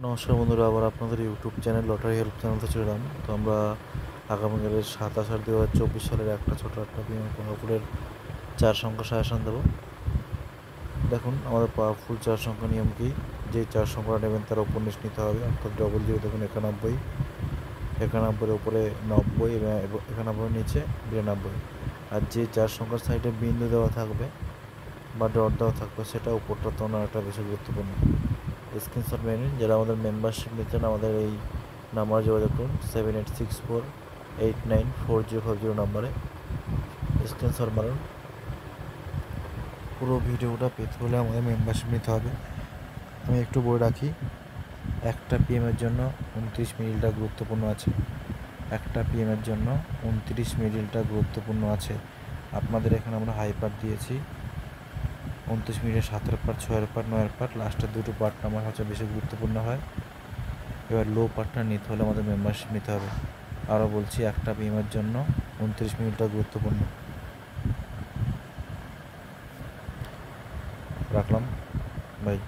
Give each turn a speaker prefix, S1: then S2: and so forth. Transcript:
S1: নমস্কার বন্ধুরা, আবার আপনাদের ইউটিউব চ্যানেল লটারি হেল্প চ্যানেলতে চলে এলাম। তো আমরা আগামীকালের 7/8/2024 সালের একটা ছোট একটা পাওয়ারফুলের 4 সংখ্যা সাজেশন দেবো। দেখুন, আমাদের পাওয়ারফুল 4 সংখ্যা নিয়ম কি, যে 4 সংখ্যাটা নেবেন তার উপর নিচ নিতে হবে। অর্থাৎ ডবল জিরো দেখুন 91, 91-এর উপরে 90 এবং 91-এর নিচে 92। আর যে 4 সংখ্যার সাইডে বিন্দু দেওয়া থাকবে বা ডট দেওয়া থাকবে সেটা উপরটা তো একটা বেশি গুরুত্বপূর্ণ। স্ক্রিনশট মেরে নিন। যারা আমাদের মেম্বারশিপ নিচ্ছেন আমাদের এই নাম্বার যোগাযোগ করুন 7864894050 নাম্বারে স্ক্রিনশট মারুন। পুরো ভিডিওটা পেতে হলে আমাদের মেম্বারশিপ নিতে হবে। আমি একটু বলে রাখি, একটা পিএমের জন্য 29 মিনিটটা গুরুত্বপূর্ণ আছে। একটা পিএমের জন্য 29 মিনিটটা গুরুত্বপূর্ণ আছে। আপনাদের এখানে আমরা হাই পার্ট দিয়েছি 29 মিনিটে 7-এর পার্ট, 6-এর পার্ট, 9-এর পার্ট, লাস্টের দুটো পার্ট আমার কাছে বেশি গুরুত্বপূর্ণ হয়। এবার লো পার্টটা নিতে হলে আমাদের মেম্বারশিপ নিতে হবে। আরও বলছি, একটা পিএমের জন্য 29 মিনিটটা গুরুত্বপূর্ণ। রাখলাম, বাই।